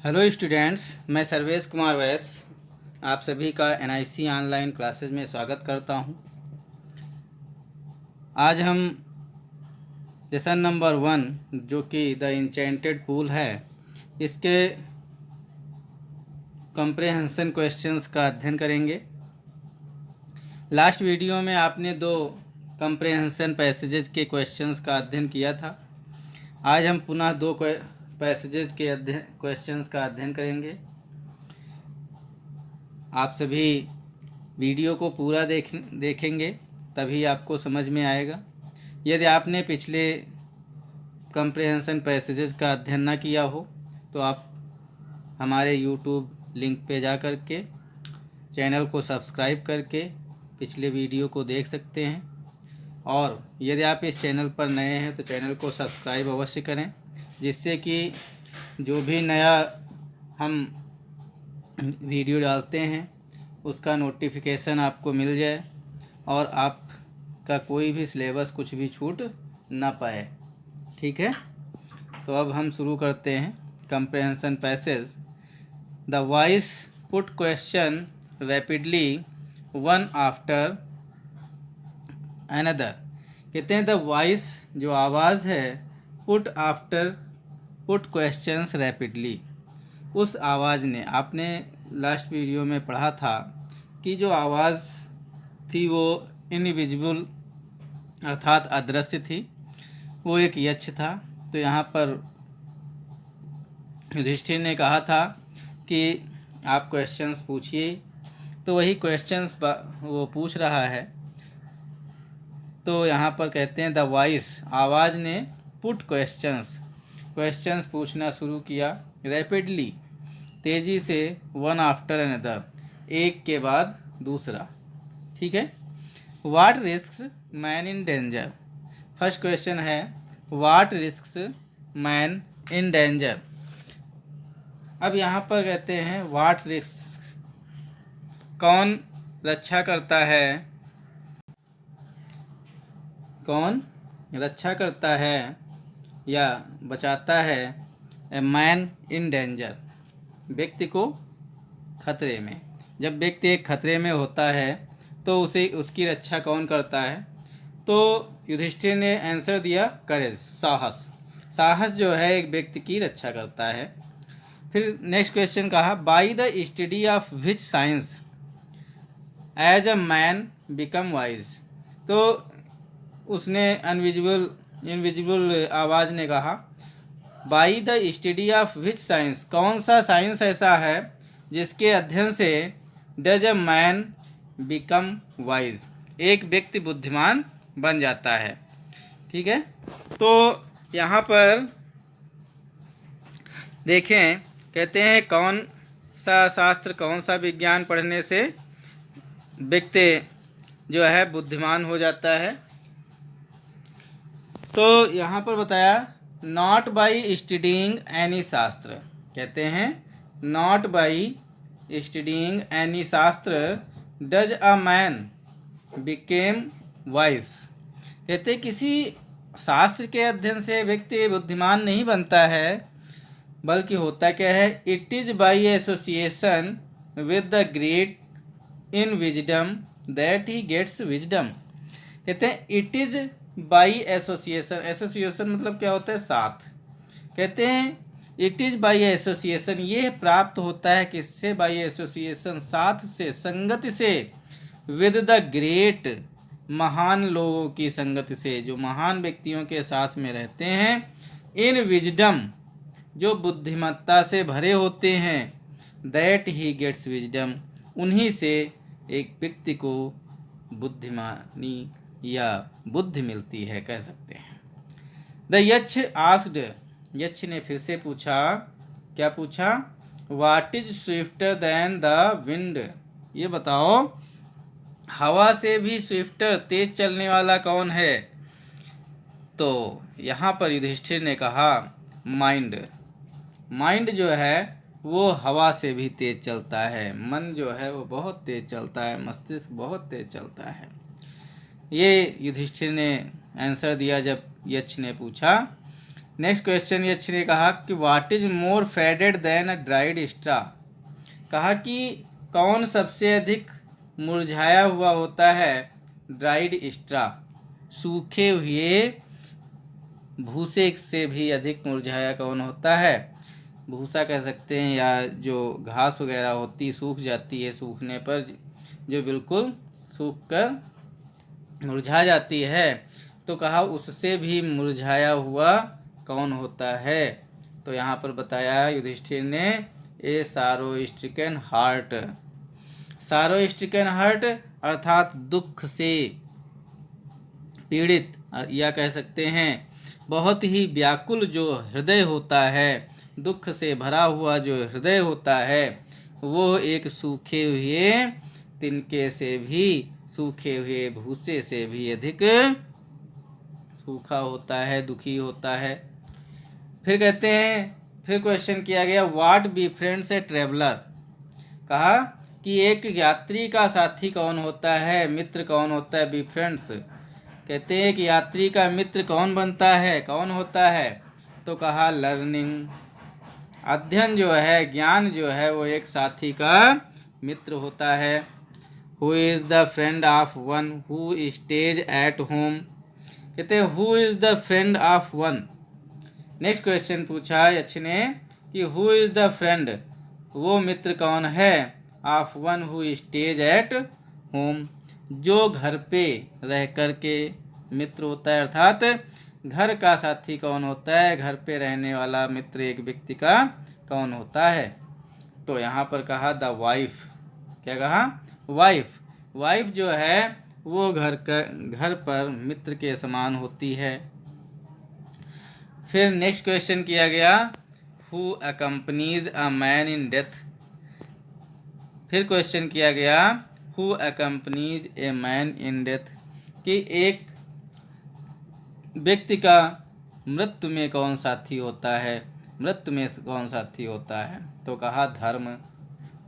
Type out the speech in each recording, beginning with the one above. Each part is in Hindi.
हेलो स्टूडेंट्स, मैं सर्वेश कुमार वैस आप सभी का एनआईसी ऑनलाइन क्लासेस में स्वागत करता हूं। आज हम लेसन नंबर 1 जो कि द इंचेंटेड पूल है, इसके कॉम्प्रिहेंशन क्वेश्चंस का अध्ययन करेंगे। लास्ट वीडियो में आपने 2 कॉम्प्रिहेंशन पैसेजेस के क्वेश्चंस का अध्ययन किया था। आज हम पुनः 2 पैसेजेस के क्वेश्चंस का अध्ययन करेंगे। आप सभी वीडियो को पूरा देखेंगे तभी आपको समझ में आएगा। यदि आपने पिछले कॉम्प्रिहेंशन पैसेजेस का अध्ययन न किया हो तो आप हमारे यूट्यूब लिंक पे जा कर के चैनल को सब्सक्राइब करके पिछले वीडियो को देख सकते हैं। और यदि आप इस चैनल पर नए हैं तो चैनल को सब्सक्राइब अवश्य करें, जिससे कि जो भी नया हम वीडियो डालते हैं उसका नोटिफिकेशन आपको मिल जाए और आपका कोई भी सिलेबस कुछ भी छूट ना पाए। ठीक है, तो अब हम शुरू करते हैं comprehension passage. The voice put question rapidly one after another. कहते हैं द वॉइस जो आवाज़ है, पुट क्वेश्चंस रैपिडली, उस आवाज़ ने, आपने लास्ट वीडियो में पढ़ा था कि जो आवाज़ थी वो इनविजिबल अर्थात अदृश्य थी, वो एक यक्ष था। तो यहाँ पर युधिष्ठिर ने कहा था कि आप क्वेश्चंस पूछिए, तो वही क्वेश्चंस वो पूछ रहा है। तो यहाँ पर कहते हैं द वॉइस, आवाज़ ने, पुट क्वेश्चंस पूछना शुरू किया, रैपिडली, तेज़ी से, वन आफ्टर अनदर, एक के बाद दूसरा। ठीक है। What risks man in danger. First question है what risks man in danger. अब यहाँ पर कहते हैं व्हाट रिस्क्स, कौन रक्षा करता है, कौन रक्षा करता है या बचाता है, ए मैन इन डेंजर, व्यक्ति को खतरे में। जब व्यक्ति एक खतरे में होता है तो उसे उसकी रक्षा कौन करता है? तो युधिष्ठिर ने आंसर दिया करेज, साहस जो है एक व्यक्ति की रक्षा करता है। फिर नेक्स्ट क्वेश्चन कहा by the study of which science as a man become wise. तो उसने इनविजिबल आवाज़ ने कहा by the study of which science, कौन सा साइंस ऐसा है जिसके अध्ययन से does a man become wise, एक व्यक्ति बुद्धिमान बन जाता है। ठीक है, तो यहाँ पर देखें, कहते हैं कौन सा शास्त्र, कौन सा विज्ञान पढ़ने से व्यक्ति जो है बुद्धिमान हो जाता है। तो यहाँ पर बताया नॉट बाई स्टडीइंग एनी शास्त्र, कहते हैं नॉट बाई स्टडीइंग एनी शास्त्र does a man became wise. कहते किसी शास्त्र के अध्ययन से व्यक्ति बुद्धिमान नहीं बनता है, बल्कि होता क्या है, it is by association with the great in wisdom that he gets wisdom. कहते हैं it is by association, association मतलब क्या होता है, साथ। कहते हैं इट इज बाई एसोसिएशन, ये प्राप्त होता है किससे, बाई एसोसिएशन, साथ से, संगति से, विद द ग्रेट, महान लोगों की संगति से, जो महान व्यक्तियों के साथ में रहते हैं, इन विजडम, जो बुद्धिमत्ता से भरे होते हैं, दैट ही गेट्स विजडम, उन्हीं से एक व्यक्ति को बुद्धिमानी या बुद्धि मिलती है, कह सकते हैं। द यक्ष आस्क्ड, यक्ष ने फिर से पूछा, क्या पूछा, what is swifter than the wind. ये बताओ हवा से भी स्विफ्टर, तेज चलने वाला कौन है? तो यहाँ पर युधिष्ठिर ने कहा माइंड, माइंड जो है वो हवा से भी तेज चलता है, मन जो है वो बहुत तेज चलता है, मस्तिष्क बहुत तेज चलता है। ये युधिष्ठिर ने आंसर दिया जब यक्ष ने पूछा। नेक्स्ट क्वेश्चन यक्ष ने कहा कि what is more faded than a dried straw. कहा कि कौन सबसे अधिक मुरझाया हुआ होता है? ड्राइड स्ट्रा, सूखे हुए भूसे से भी अधिक मुरझाया कौन होता है? भूसा कह सकते हैं, या जो घास वगैरह होती सूख जाती है, सूखने पर जो बिल्कुल सूख कर मुरझा जाती है, तो कहा उससे भी मुरझाया हुआ कौन होता है? तो यहाँ पर बताया युधिष्ठिर ने ए सारो स्ट्रिकन हार्ट। सारो स्ट्रिकन हार्ट अर्थात दुख से पीड़ित, या कह सकते हैं बहुत ही व्याकुल जो हृदय होता है, दुख से भरा हुआ जो हृदय होता है, वो एक सूखे हुए तिनके से भी, सूखे हुए भूसे से भी अधिक सूखा होता है, दुखी होता है। फिर कहते हैं, फिर क्वेश्चन किया गया व्हाट बिफ्रेंड्स ए ट्रेवलर। कहा कि एक यात्री का साथी कौन होता है, मित्र कौन होता है? बिफ्रेंड्स। कहते हैं कि यात्री का मित्र कौन बनता है, कौन होता है? तो कहा लर्निंग, अध्ययन जो है, ज्ञान जो है, वो एक साथी का मित्र होता है। Who is the friend of one who stays at home. कहते हैं who is the friend of one. Next question पूछा यक्ष ने कि हु इज़ द फ्रेंड, वो मित्र कौन है, of one who stays at home, जो घर पे रह कर के मित्र होता है, अर्थात घर का साथी कौन होता है, घर पे रहने वाला मित्र एक व्यक्ति का कौन होता है? तो यहाँ पर कहा द वाइफ। क्या कहा? वाइफ। वाइफ जो है वो घर पर मित्र के समान होती है। फिर नेक्स्ट क्वेश्चन किया गया who accompanies a man in death. फिर क्वेश्चन किया गया who accompanies a man in death, कि एक व्यक्ति का मृत्यु में कौन साथी होता है, मृत्यु में कौन साथी होता है? तो कहा धर्म।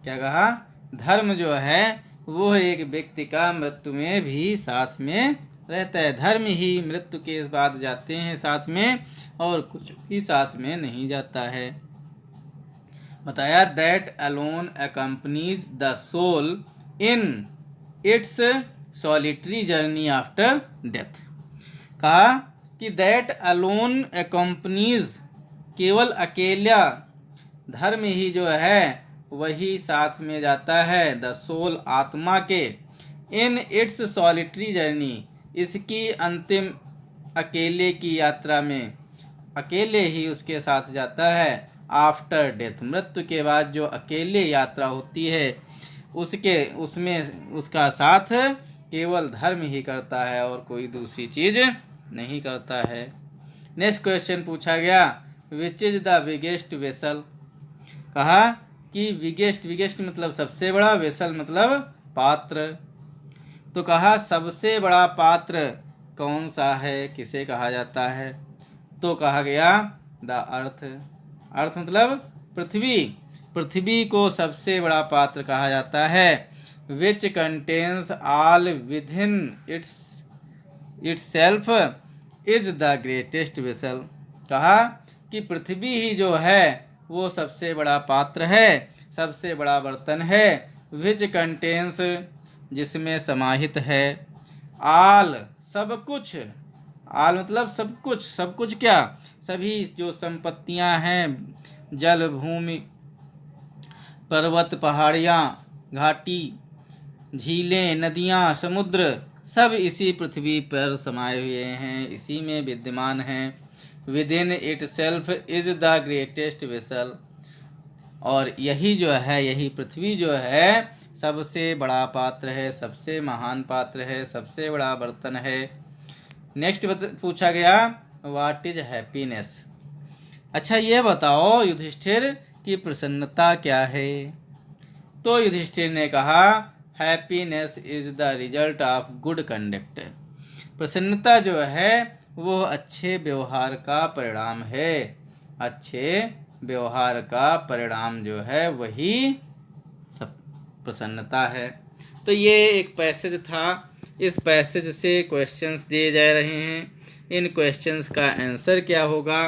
क्या कहा? धर्म जो है वो एक व्यक्ति का मृत्यु में भी साथ में रहता है। धर्म ही मृत्यु के बाद जाते हैं साथ में, और कुछ भी साथ में नहीं जाता है। बताया that alone accompanies the soul in its solitary journey after death. कहा कि दैट अलोन अकम्पनीज, केवल अकेला धर्म ही जो है वही साथ में जाता है, द सोल आत्मा के, इन इट्स सॉलिटरी जर्नी, इसकी अंतिम अकेले की यात्रा में, अकेले ही उसके साथ जाता है, आफ्टर डेथ, मृत्यु के बाद जो अकेले यात्रा होती है उसमें उसका साथ केवल धर्म ही करता है और कोई दूसरी चीज नहीं करता है। नेक्स्ट क्वेश्चन पूछा गया which is the biggest vessel. कहा कि बिगेस्ट मतलब सबसे बड़ा, वेसल मतलब पात्र। तो कहा सबसे बड़ा पात्र कौन सा है, किसे कहा जाता है? तो कहा गया द अर्थ। अर्थ मतलब पृथ्वी। पृथ्वी को सबसे बड़ा पात्र कहा जाता है। Which contains all with in its self is the greatest vessel. कहा कि पृथ्वी ही जो है वो सबसे बड़ा पात्र है, सबसे बड़ा बर्तन है। विच कंटेन्स, जिसमें समाहित है, आल सब कुछ, आल मतलब सब कुछ, सब कुछ क्या, सभी जो संपत्तियां हैं, जल, भूमि, पर्वत, पहाड़ियाँ, घाटी, झीलें, नदियाँ, समुद्र, सब इसी पृथ्वी पर समाये हुए हैं, इसी में विद्यमान हैं। With in it self is the greatest vessel. और यही जो है, यही पृथ्वी जो है सबसे बड़ा पात्र है, सबसे महान पात्र है, सबसे बड़ा बर्तन है। नेक्स्ट पूछा गया व्हाट इज हैप्पीनेस। अच्छा ये बताओ युधिष्ठिर कि प्रसन्नता क्या है? तो युधिष्ठिर ने कहा happiness is the result of good conduct. प्रसन्नता जो है वो अच्छे व्यवहार का परिणाम है। अच्छे व्यवहार का परिणाम जो है वही सब प्रसन्नता है। तो ये एक पैसेज था। इस पैसेज से क्वेश्चंस दिए जा रहे हैं। इन क्वेश्चंस का आंसर क्या होगा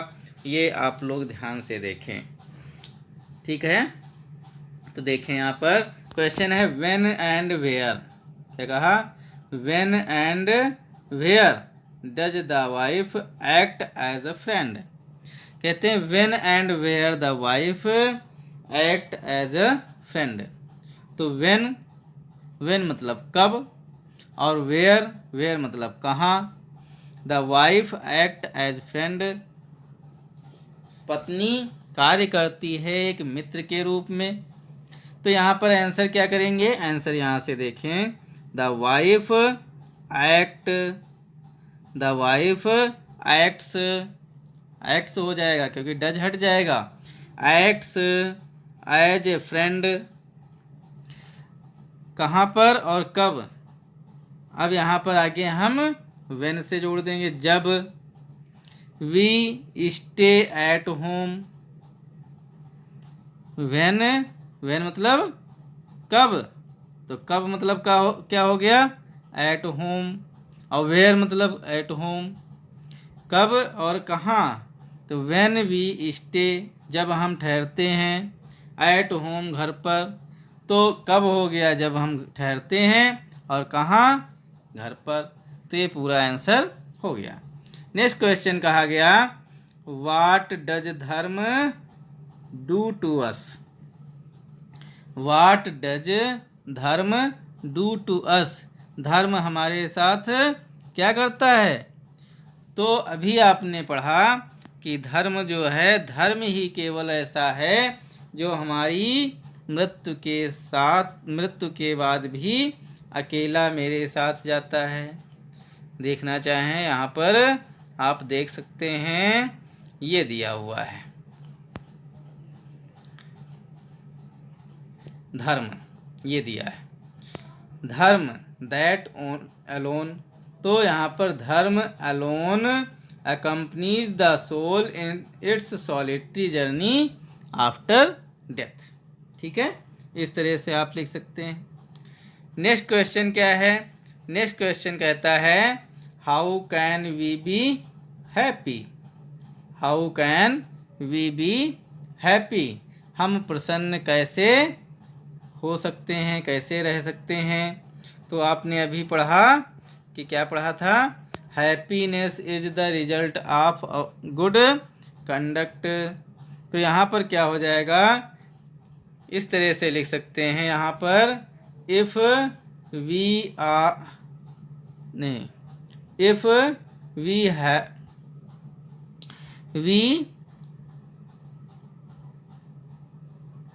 ये आप लोग ध्यान से देखें, ठीक है। तो देखें यहाँ पर क्वेश्चन है व्हेन एंड वेयर। क्या कहा? When and where does the wife act as a friend. कहते हैं when and where the wife act as a friend. तो व्हेन मतलब कब, और वेयर मतलब कहाँ। The wife act as friend, पत्नी कार्य करती है एक मित्र के रूप में। तो यहाँ पर आंसर क्या करेंगे? आंसर यहाँ से देखें, द वाइफ एक्ट्स हो जाएगा क्योंकि डज हट जाएगा। एक्ट्स एज ए फ्रेंड, कहाँ पर और कब। अब यहाँ पर आगे हम व्हेन से जोड़ देंगे, जब। We stay at home, when मतलब कब, तो कब मतलब क्या हो गया? At home. और वेयर मतलब एट होम, कब और कहाँ। तो व्हेन वी स्टे, जब हम ठहरते हैं, एट होम घर पर। तो कब हो गया? जब हम ठहरते हैं, और कहाँ? घर पर। तो ये पूरा आंसर हो गया। नेक्स्ट क्वेश्चन कहा गया what does dharma do to us. What does dharma do to us, धर्म हमारे साथ क्या करता है। तो अभी आपने पढ़ा कि धर्म जो है, धर्म ही केवल ऐसा है जो हमारी मृत्यु के बाद भी अकेला मेरे साथ जाता है। देखना चाहें यहाँ पर आप देख सकते हैं, ये दिया हुआ है धर्म, ये दिया है धर्म दैट अलोन। तो यहाँ पर dharma alone accompanies the soul in its solitary journey after death. ठीक है, इस तरह से आप लिख सकते हैं। नेक्स्ट क्वेश्चन क्या है? नेक्स्ट क्वेश्चन कहता है how can we be happy. How can we be happy, हम प्रसन्न कैसे हो सकते हैं, कैसे रह सकते हैं। तो आपने अभी पढ़ा कि क्या पढ़ा था? Happiness is the result of good conduct. तो यहाँ पर क्या हो जाएगा? इस तरह से लिख सकते हैं यहाँ पर इफ वी आर नहीं if we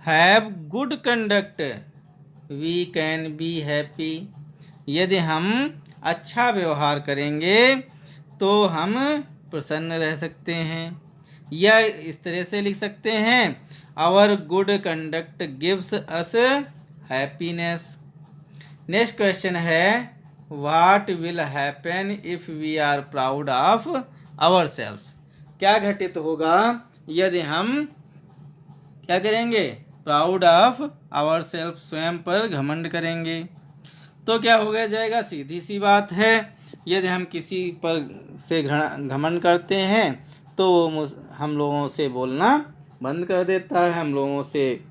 have good conduct we can be happy. यदि हम अच्छा व्यवहार करेंगे तो हम प्रसन्न रह सकते हैं। या इस तरह से लिख सकते हैं our good conduct gives us happiness. Next question है what will happen if we are proud of ourselves. क्या घटित होगा यदि हम क्या करेंगे? प्राउड ऑफ आवर सेल्फ, स्वयं पर घमंड करेंगे। तो क्या हो गया जाएगा? सीधी सी बात है, यदि हम किसी पर से घमंड करते हैं तो हम लोगों से बोलना बंद कर देता है, हम लोगों से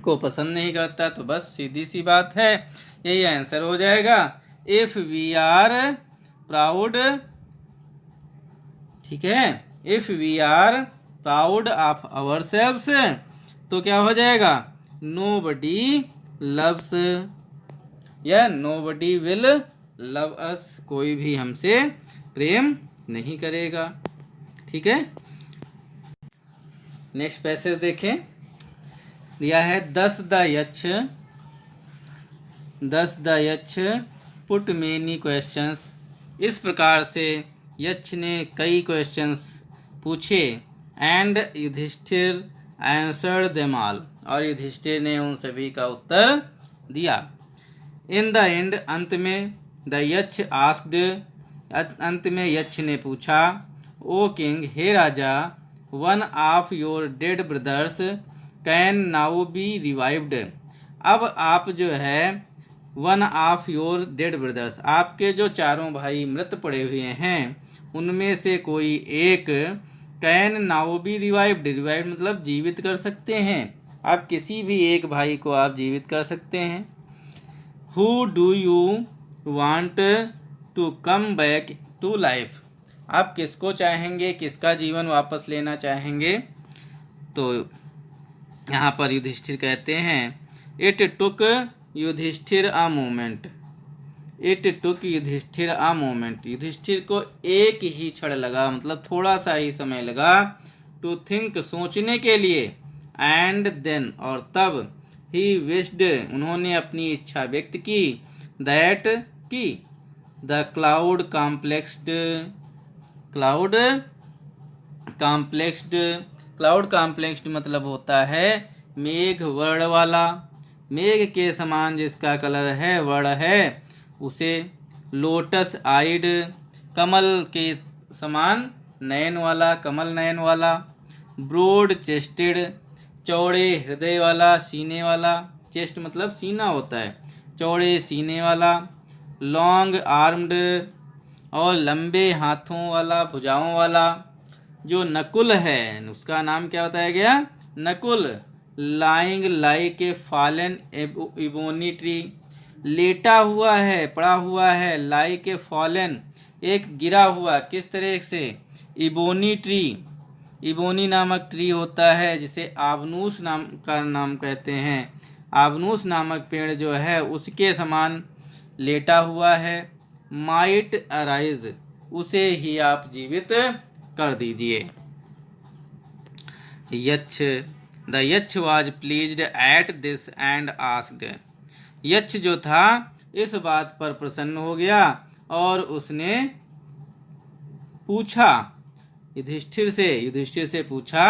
को पसंद नहीं करता। तो बस सीधी सी बात है, यही आंसर हो जाएगा इफ वी आर प्राउड। ठीक है, if we are proud of ourselves तो क्या हो जाएगा? नोबडी लव्स या नोबडी विल लव अस, कोई भी हमसे प्रेम नहीं करेगा। ठीक है, नेक्स्ट पैसेज देखें। दिया है दस द यक्ष पुट मेनी क्वेश्चंस। इस प्रकार से यक्ष ने कई क्वेश्चंस पूछे and Yudhishthira answered them all, और युधिष्ठिर ने उन सभी का उत्तर दिया। इन द एंड, अंत में द यक्ष आस्क्ड, अंत में यक्ष ने पूछा ओ किंग, हे राजा, one of your dead brothers can now be revived. अब आप जो है one of your dead brothers, आपके जो चारों भाई मृत पड़े हुए हैं उनमें से कोई एक can now be revived, revived मतलब जीवित कर सकते हैं, आप किसी भी एक भाई को आप जीवित कर सकते हैं। Who do you want to come back to life, आप किसको चाहेंगे, किसका जीवन वापस लेना चाहेंगे। तो यहाँ पर युधिष्ठिर कहते हैं it took Yudhishthira a moment, it took Yudhishthira a moment, Yudhishthira को एक ही क्षण लगा, मतलब थोड़ा सा ही समय लगा, टू थिंक सोचने के लिए, एंड देन और तब, ही विश्ड उन्होंने अपनी इच्छा व्यक्त की, दैट की द क्लाउड कॉम्प्लेक्स्ड, क्लाउड कॉम्प्लेक्स्ड, क्लाउड कॉम्प्लेक्स्ड मतलब होता है मेघ वर्ण वाला, मेघ के समान जिसका कलर है वर्ण है उसे, लोटस आइड कमल के समान नयन वाला, कमल नयन वाला, ब्रोड चेस्टेड चौड़े हृदय वाला, सीने वाला, चेस्ट मतलब सीना होता है, चौड़े सीने वाला, लॉन्ग आर्म्ड और लंबे हाथों वाला, भुजाओं वाला। जो नकुल है उसका नाम क्या बताया गया, Nakul, lying like a fallen ebony tree, लेटा हुआ है, पड़ा हुआ है, लाइक ए फॉलन एक गिरा हुआ, किस तरह से, इबोनी ट्री, इबोनी नामक ट्री होता है जिसे आबनूस नाम का नाम कहते हैं, आबनूस नामक पेड़ जो है उसके समान लेटा हुआ है, माइट अराइज उसे ही आप जीवित कर दीजिए। यक्ष, द यक्ष was pleased at this and asked, यक्ष जो था इस बात पर प्रसन्न हो गया और उसने पूछा युधिष्ठिर से पूछा,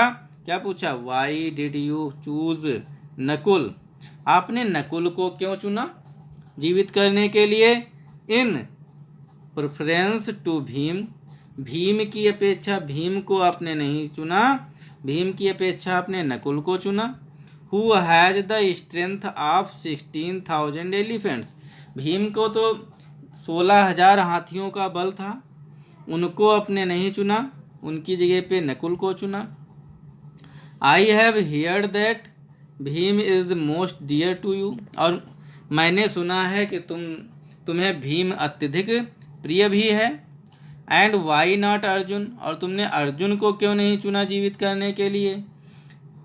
क्या पूछा, Y did you choose Nakul, आपने नकुल को क्यों चुना जीवित करने के लिए, इन प्रेफरेंस टू भीम, भीम की अपेक्षा भीम को आपने नहीं चुना, भीम की अपेक्षा आपने नकुल को चुना। Who has the strength of 16,000 elephants, Bhim को तो 16,000 हाथियों का बल था, उनको आपने नहीं चुना, उनकी जगह पे नकुल को चुना। I have heard that Bhima is the most dear to you, और मैंने सुना है कि तुम्हें भीम अत्यधिक प्रिय भी है। एंड वाई नॉट अर्जुन, और तुमने अर्जुन को क्यों नहीं चुना जीवित करने के लिए।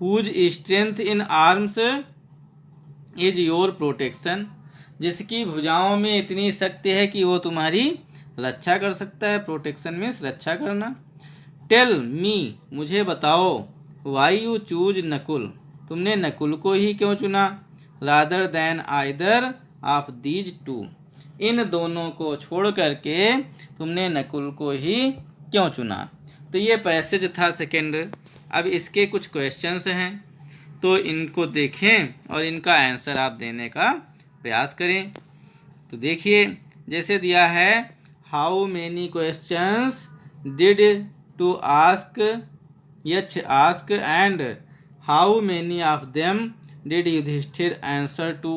Whose strength in arms is your protection, जिसकी भुजाओं में इतनी शक्ति है कि वो तुम्हारी रक्षा कर सकता है, प्रोटेक्शन मीन्स रक्षा करना। टेल मी, मुझे बताओ, वाई यू चूज नकुल, तुमने नकुल को ही क्यों चुना, rather than either of these two, इन दोनों को छोड़ करके तुमने नकुल को ही क्यों चुना। तो ये पैसेज था सेकेंड। अब इसके कुछ क्वेश्चंस हैं तो इनको देखें और इनका आंसर आप देने का प्रयास करें। तो देखिए जैसे दिया है, how many questions did to ask Yaksha ask and how many of them did Yudhishthira answer to.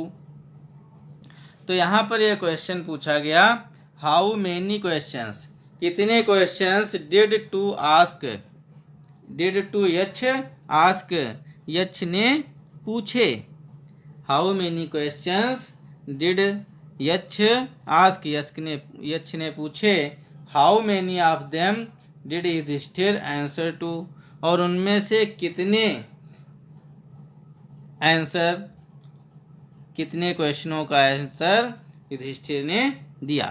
तो यहाँ पर यह क्वेश्चन पूछा गया, हाउ मेनी क्वेश्चंस, कितने questions did to ask, did to Yaksha ask, Yaksha ने पूछे, how many questions did Yaksha ask, Yaksha ने पूछे, how many of them did Yudhishthira answer to, और उनमें से कितने आंसर, कितने क्वेश्चनों का आंसर युधिष्ठिर ने दिया।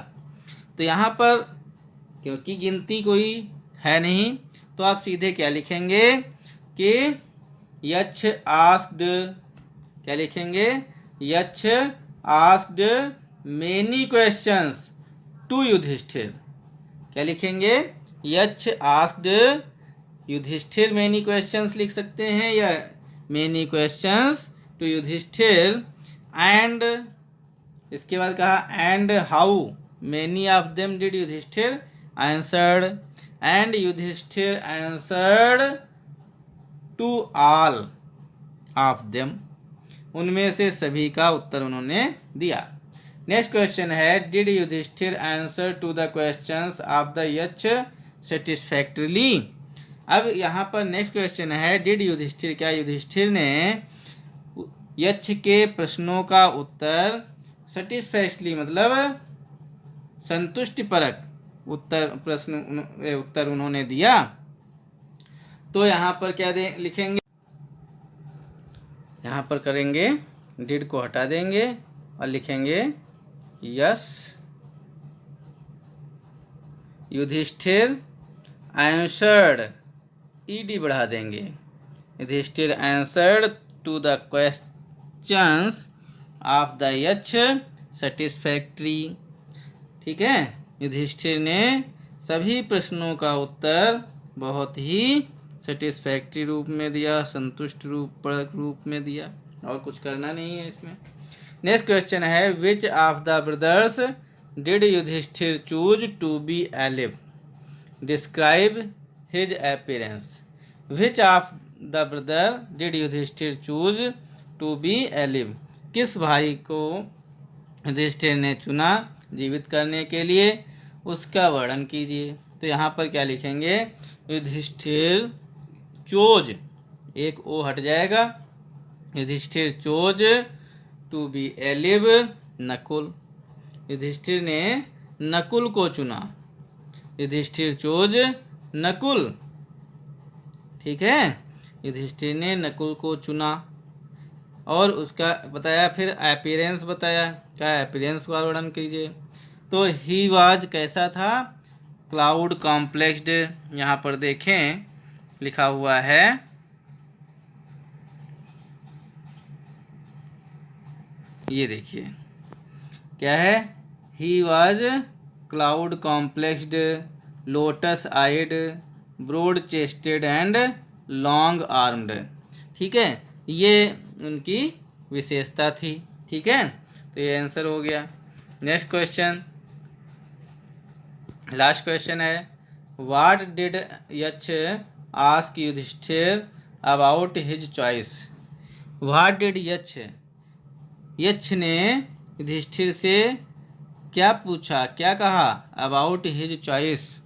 तो यहाँ पर क्योंकि गिनती कोई है नहीं तो आप सीधे क्या लिखेंगे कि यक्ष आस्क्ड, क्या लिखेंगे, Yaksha asked many questions to Yudhishthira, क्या लिखेंगे, Yaksha asked Yudhishthir many questions लिख सकते हैं या many questions to Yudhishthira. And इसके बाद कहा and how many of them did Yudhishthira answered, and Yudhishthira answered to all of them, उनमें से सभी का उत्तर उन्होंने दिया। नेक्स्ट क्वेश्चन है, did Yudhishthira answer to the questions of the Yaksha satisfactorily, अब यहाँ पर नेक्स्ट क्वेश्चन है, डिड युधिष्ठिर, क्या युधिष्ठिर ने यक्ष के प्रश्नों का उत्तर सेटिस्फैक्टली मतलब संतुष्टिपरक उत्तर उन्होंने दिया? तो यहाँ पर क्या लिखेंगे, यहाँ पर करेंगे डिड को हटा देंगे और लिखेंगे यस युधिष्ठिर आंसर्ड, ईडी बढ़ा देंगे, Yudhishthira answered to the questions of the Yaksha satisfactory. ठीक है, युधिष्ठिर ने सभी प्रश्नों का उत्तर बहुत ही सेटिस्फैक्ट्री रूप में दिया, संतुष्ट रूप में दिया, और कुछ करना नहीं है इसमें। नेक्स्ट क्वेश्चन है, which of the brothers did Yudhishthira choose to be alive, describe his appearance. Which of the brother did Yudhishthira choose to be alive, किस भाई को युधिष्ठिर ने चुना जीवित करने के लिए, उसका वर्णन कीजिए। तो यहाँ पर क्या लिखेंगे, युधिष्ठिर चोज, एक ओ हट जाएगा, Yudhishthira chose to be alive Nakul, Yudhishthira ने नकुल को चुना, युधिष्ठिर चोज नकुल। ठीक है, युधिष्ठिर ने नकुल को चुना और उसका बताया, फिर अपीयरेंस बताया, क्या अपीयरेंस का वर्णन कीजिए। तो ही वाज कैसा था, क्लाउड कॉम्प्लेक्स्ड, यहाँ पर देखें लिखा हुआ है, ये देखिए क्या है, he was cloud complexed, lotus eyed, broad chested and long armed. ठीक है, ये उनकी विशेषता थी। ठीक है, तो ये आंसर हो गया। नेक्स्ट क्वेश्चन, लास्ट क्वेश्चन है, what did Yaksha ask Yudhishthira about his choice. What did Yaksha, Yaksha ने युधिष्ठिर से क्या पूछा, क्या कहा, अबाउट हिज चॉइस,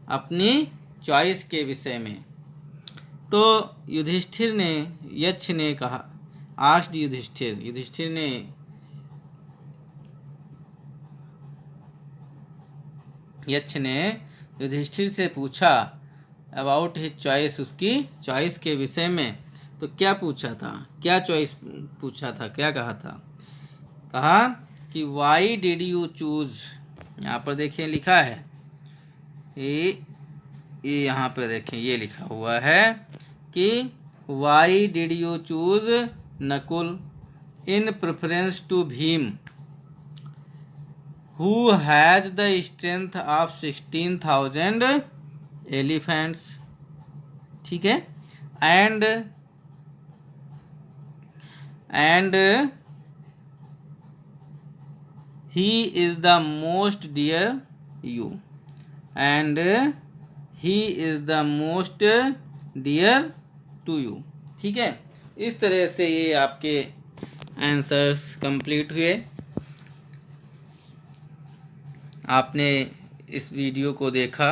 अपनी चॉइस के विषय में। तो युधिष्ठिर ने, यक्ष ने कहा, आस्क्ड युधिष्ठिर, युधिष्ठिर ने यक्ष ने युधिष्ठिर से पूछा अबाउट हिज चॉइस, उसकी चॉइस के विषय में। तो क्या पूछा था, क्या चॉइस पूछा था, क्या कहा था, कहा कि वाई डिड यू चूज, यहाँ पर देखिए लिखा है, ये यहाँ पर देखें ये लिखा हुआ है कि why did you choose Nakul in preference to Bhima who has the strength of 16,000 elephants। ठीक है, and he is the most dear you, and he is the most dear to you। ठीक है, इस तरह से ये आपके आंसर्स कंप्लीट हुए। आपने इस वीडियो को देखा,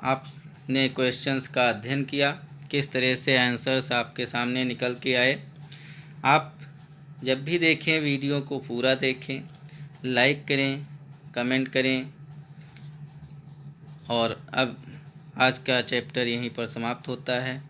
आपने क्वेश्चंस का अध्ययन किया, किस तरह से आंसर्स आपके सामने निकल के आए। आप जब भी देखें वीडियो को पूरा देखें, लाइक करें, कमेंट करें। और अब आज का चैप्टर यहीं पर समाप्त होता है।